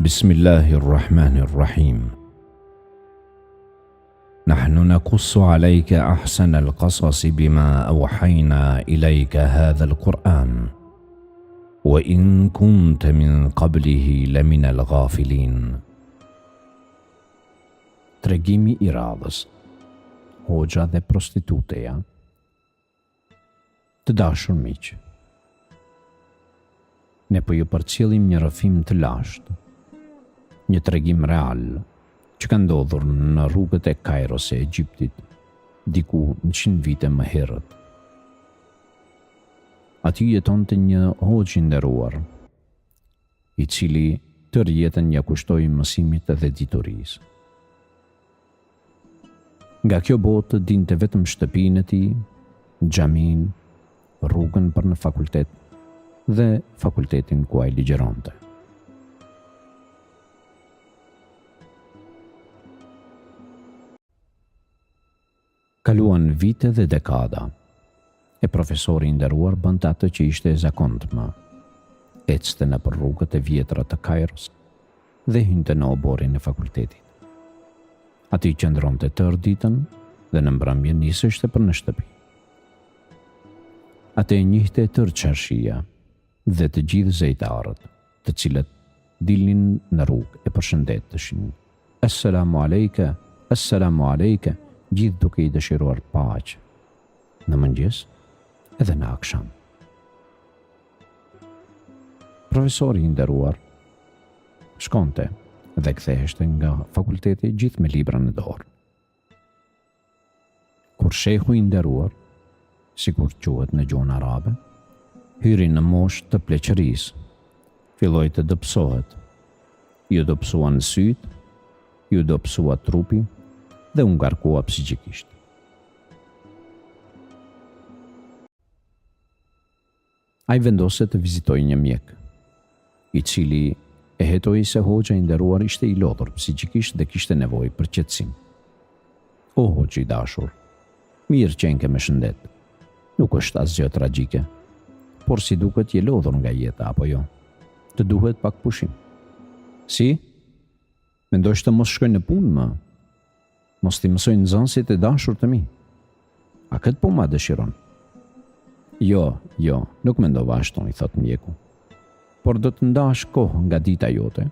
بسم الله الرحمن الرحيم. نحن نقص عليك أحسن القصص بما أوحينا إليك هذا القرآن وإن كنت من قبله لمن الغافلين. Tregimi I radhës, hoxha dhe prostituteja. Të dashur miq, ne po ju përcjellim një rrëfim të lashtë, një tregim real që ka ndodhur në rrugët e Kairos së Egjiptit diku 100 vite më herët. Aty jetonte një hoxh I nderuar, I cili tërë jetën ja kushtoi mësimit dhe diturisë. Nga kjo botë dinte vetëm shtëpinë e tij, xhamin, rrugën për në fakultet dhe fakultetin ku ai ligjeronte. Kaluan vite dhe dekada, e profesori I nderuar bënte atë që ishte e zakonshme. Ecte nëpër rrugët e vjetra të Kairos dhe hynte në oborin e fakultetit. Aty qëndronte tërë ditën dhe në mbrëmje niseshte për në shtëpi. Atë e njihte tërë çarshia dhe të gjithë zejtarët, të cilët dilnin në rrugë e përshëndeteshin. Assalamu alejke, assalamu alejke, gjithë duke I dëshiruar paqë, në mëngjes edhe në akşam. Profesori I nderuar shkonte dhe ktheheshte nga fakulteti gjithë me libra në dorë. Kur shehu I nderuar, sikur quhet në gjuhën arabe, hyri në moshë të pleqërisë, filloi të dobësohet. Ju dobësuan syt, ju dobësua trupi dhe u ngarkua psikikisht. Ai vendoste të vizitojë një mjek, I cili e hetoi se hoxha I nderuar ishte I lodhur psikikisht dhe kishte nevojë për qetësim. O hoxh I dashur, mirë qenke me shëndet. Nuk është asgjë tragjike, por si duket je lodhur nga jeta apo jo? Të duhet pak pushim. Si? Mendosh të mos shkoj në punë më? Mos t'i mësoj nxënësit e dashur të mi? A këtë po ma dëshiron? Jo, nuk mendova ashtu, I thot mjeku. Por do të ndash kohë nga dita jote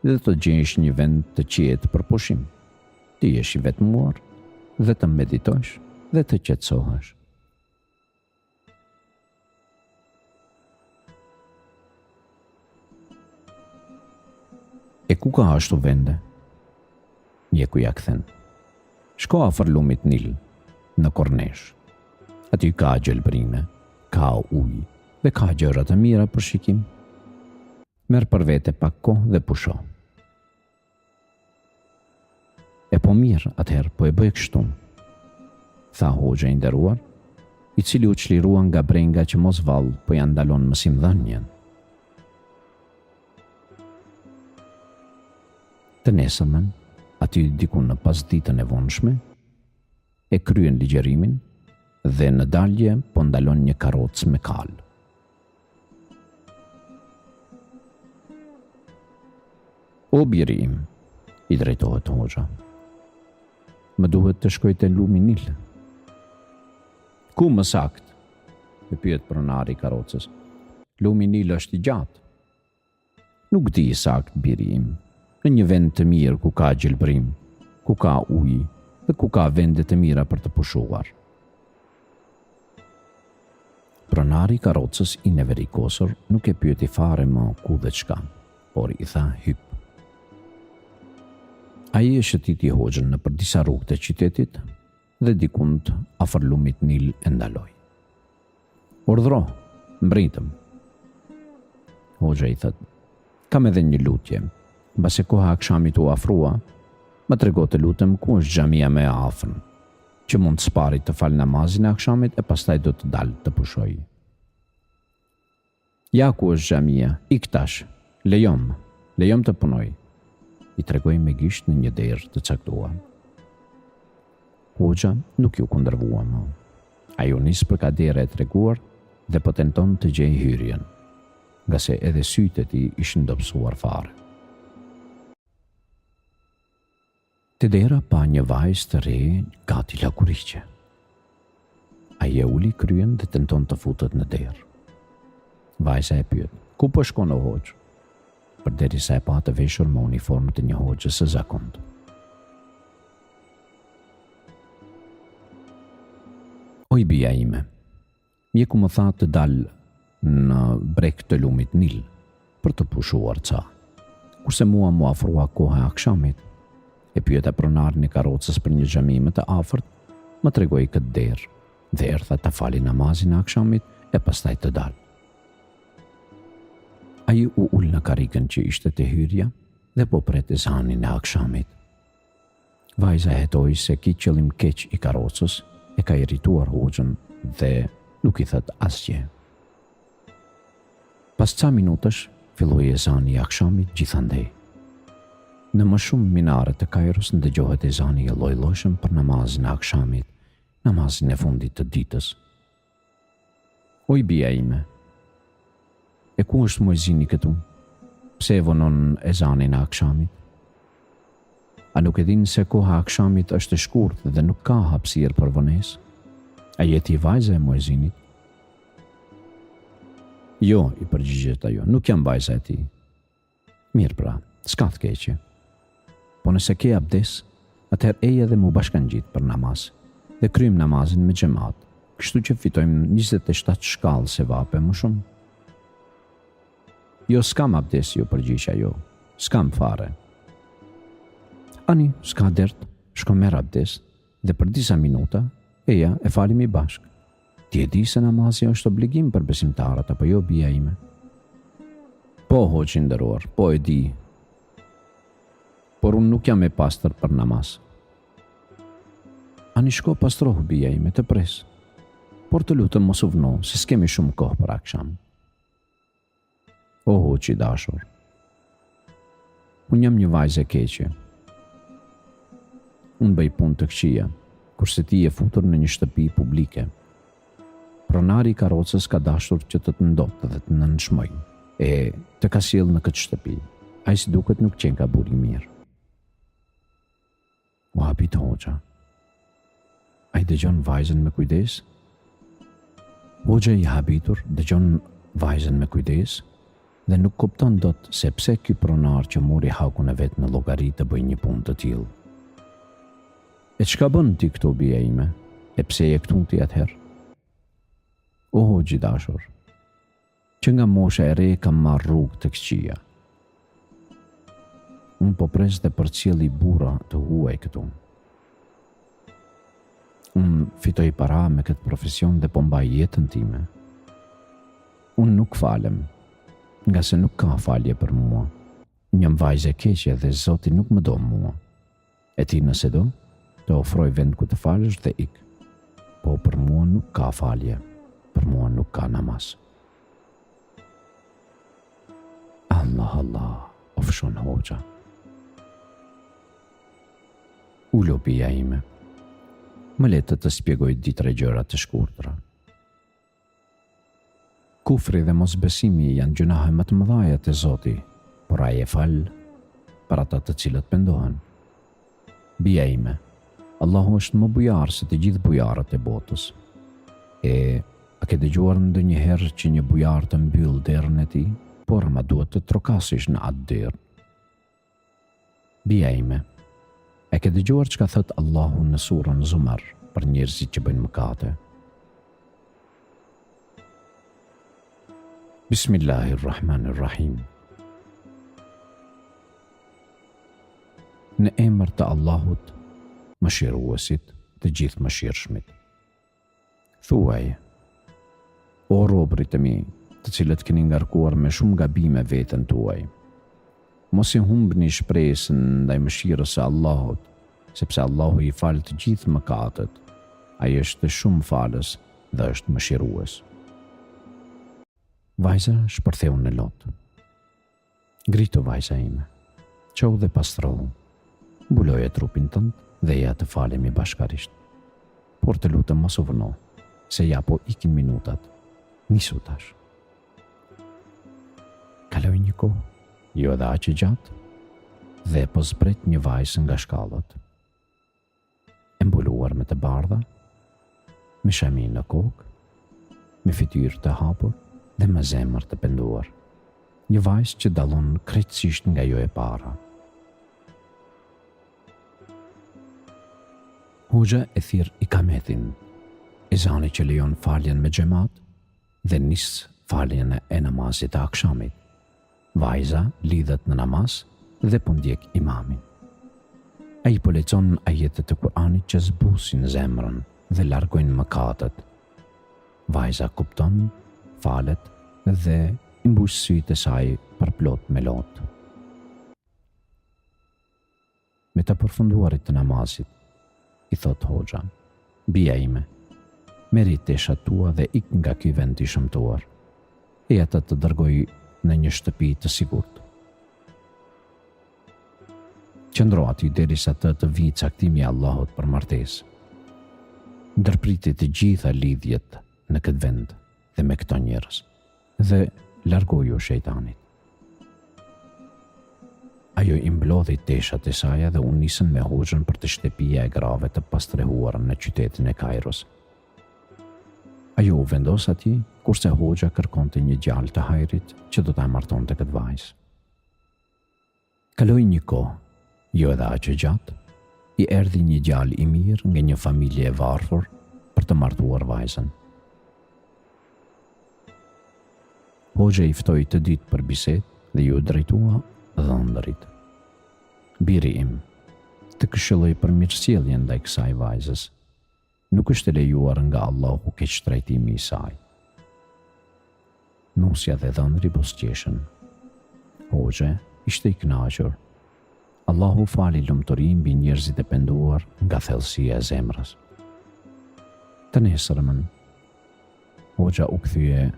dhe të gjesh një vend të qetë për pushim. Ti jesh I vetmuar dhe të meditosh dhe të qetësohesh. E ku ka ashtu vende? Mjeku ja kthen. Shko afër lumit Nil, në Kornesh. Aty ka gjelbrime, ka ujë dhe ka gjëra të mira për shikim. Merr për vete pak kohë dhe pusho. E po mirë, atëherë po e bëj kështu, tha hoxha I nderuar, I cili u çlirua nga brenga që mos vallë po ja ndalon mësimdhënien. Të nesërmen, aty diku në pasditën e vonshme, e kryen ligjërimin dhe në dalje po ndalon një karrocë me kal. O biri im, I drejtohet hoxha, më duhet të shkoj te lumi Nil. Ku më sakt? E pyet pronari I karrocës. Lumi Nil është I gjatë. Nuk di sakt biri im. Në një vend të mirë ku ka gjelbrim, ku ka ujë dhe ku ka vende të mira për të pushuar. Pronari I karrocës I neverikosur nuk e pyeti fare më ku dhe çka, por I tha hyp. Ai e shëtiti hoxhën në për disa rrugë të qytetit dhe dikund afër lumit Nil e ndaloi. Urdhro, mbritëm. Hoxha I thot, kam edhe një lutje. Mbase koha akşamit u afrua, më trego të lutem ku është xhamia më e afërm, që mund të sparit të fal namazin e akşamit e pastaj do të dal të pushoj. Ja ku është xhamia, ik tash, lejom të punoj. I tregoj me gisht në një derë të caktuar. Hoxha nuk ju kundërvua më. Ai u nis për ka derë e treguar dhe po tenton të gjej hyrjen, nga se edhe sytë e tij ishin dobësuar fare. Te dera pa një vajzë të re gati lakuriqe. Ai e uli kryen dhe tenton të futet në derë. Vajza e pyet: "Ku po shkon o hoxh?" Përderisa e pa të veshur me uniformën të një hoxhe së zakont. "Oj bia ime, mjeku më tha të dal në breg të lumit Nil për të pushuar ca. Kurse mua mu afrua koha e akşamit, e pyeta pronarin e karrocës për një xhami më të afërt, më tregoi këtë derë dhe erdha ta fali namazin e akşamit e pastaj të dal." Ai u ul në karrikën që ishte te hyrja dhe po pret ezanin e akşamit. Vajza hetoi se ki qëllim keq i karrocës e ka irrituar hoxhën dhe nuk i thot asgjë. Pas ca minutash filloi ezani i akşamit gjithandej. Në më shumë minare të Kairos ndëgjohet ezani i lloj-llojshëm për namazin e akşamit, namazin e fundit të ditës. "Oj bia ime, e ku është muezini këtu? Pse e vonon ezanin e akşamit? A nuk e din se koha e akşamit është e shkurtë dhe nuk ka hapësirë për vonesë? A je ti vajza e muezinit?" "Jo," i përgjigjet ajo, "nuk jam vajza e tij." "Mirë pra, s'ka të keqe. Po nëse ke abdes, atëherë eje dhe mu bashkangjit për namaz dhe kryjm namazin me xhamat, kështu që fitojmë 27 shkallë sevape më shumë." "Jo, s'kam abdes," ju përgjigj ajo. "S'kam fare." "Ani, s'ka dert, shko merr abdes dhe për disa minuta eja e falimi bashk. Ti e di se namazi është obligim për besimtarët apo jo bia ime?" "Po, hoxh i nderuar, po e di. Por unë nuk jam e pastër për namaz." "Ani shko pastrohu bia ime, të pres. Por të lutem mos u vëno, se s'kemi shumë kohë për akşam." "O hoxh i dashur, unë jam një vajzë e keqe. Unë bëj punë të këqija, kurse ti je futur në një shtëpi publike. Pronari i karrocës ka dashur që të ndotë dhe të nënshmoj, e të ka sjell në këtë shtëpi. Ai si duket nuk qenë ka buri mirë." U hapit hoxha. Ai dëgjon vajzën me kujdes? Hoxha i habitur dëgjon vajzën me kujdes dhe nuk kupton dot se pse ky pronar që mori hakun e vet në llogari të bëjë një punë të tillë. "E çka bën ti këtu bia ime? E pse je këtu ti atëherë?" "O hoxh i dashur, që nga mosha e re kam marrë rrugë të këqija. Unë po pres dhe përcjelli burra të huaj këtu. Unë fitoj para me këtë profesion dhe po mbaj jetën time. Unë nuk falem, nga se nuk ka falje për mua. Njëm vajzë e keqe dhe Zoti nuk më do mua. E ti nëse do, të ofroj vend ku të falësh dhe ik. Po për mua nuk ka falje, për mua nuk ka namaz." Allah, ofshon hoxha. "Ulo bia ime, më le të shpjegoj 2-3 gjëra të shkurtra. Kufri dhe mosbesimi janë gjunahe më të mëdha te Zoti, por ai e fal për ata të cilët pendohen. Bia ime, Allahu është më bujar se të gjithë bujarët e botës. A ke dëgjuar ndonjëherë që një bujar të mbyll derën e tij, por ma duhet të trokasish në atë derë? Bia ime, e ke dëgjuar çka thot Allahu në surën Zumar për njerëzit që bëjnë mëkate? Bismillahirrahmanirrahim. Në emër të Allahut, mëshiruesit, të gjithë mëshirshmit. Thuaj: O robërit e mi, të cilët keni ngarkuar me shumë gabime veten tuaj, mos i humbni shpresën ndaj mëshirës së Allahut, sepse Allahu i fal të gjithë mëkatet. Ai është shumë falës dhe është mëshirues. Vajza shpërtheu në lot. Grito vajza ime, qau dhe pastrohu, mbuloje trupin tënd dhe ja të falemi bashkarisht. Por të lutem mos u vëno, se ja po ikin minutat. Nisu tash. Kaloi një kohë, jo edhe aq e gjatë, dhe po zbret një vajzë nga shkallët. nderuar me të bardha, me shami në kokë, me fytyrë të hapur dhe me zemër të penduar. Një vajzë që dallon krejtësisht nga jo e para. Hoxha e thirr ikametin, ezani që lejon faljen me xhamat dhe nis faljen e namazit të akşamit. Vajza lidhet në namaz dhe po ndjek imamin. Ai po lexon ajetet të Kuranit që zbusin zemrën dhe largojnë mëkatet. Vajza kupton, falet dhe i mbush sytë e saj për plot me lot. Me të përfunduarit të namazit, i thot Hoxha, bia ime, merri teshat tua dhe ik nga ky vend i shëmtuar, e ata të dërgoj në një shtëpi të sigurt. Qëndro aty derisa të vijë caktimi i Allahut për martesë. Ndërpriti të gjitha lidhjet në këtë vend dhe me këto njerëz dhe largoju shejtanit. Ajo i mblodhi teshat e saj dhe u nisën me Hoxhën për të shtëpia e grave të pastrehuara në qytetin e Kairos. Ajo u vendos atje, kurse Hoxha kërkonte një djalë të hajrit që do ta martonte këtë vajzë. Kaloi një kohë, jo edhe aq gjatë, i erdhi një djalë i mirë nga një familje e varfër për të martuar vajzën. Hoxha i ftoi të ditë për bisedë dhe ju drejtua dhëndërit. Biri im, të këshilloj për mirësjelljen ndaj kësaj vajzës. Nuk është e lejuar nga Allahu keqtrajtimi i saj. Nusja dhe dhëndri buzëqeshën. Hoxha ishte i kënaqur. Allahu fali lumturi mbi njerëzit e penduar nga thellësia e zemrës. Të nesërmën, Hoxha u kthye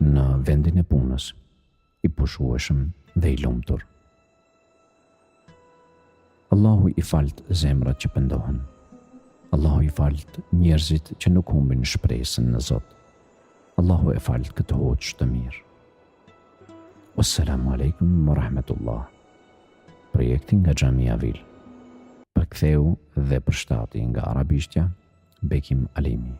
në vendin e punës, i pushueshëm dhe i lumtur. Allahu i falt zemrat që pendohen. Allahu i falt njerëzit që nuk humbin shpresën në Zot. Allahu e falt këtë hoxh të mirë. Wassalamu alaikum wa rahmatullah. Projekti nga Xhamia Vil. Përktheu dhe përshtati nga arabishtja Bekim Alimi.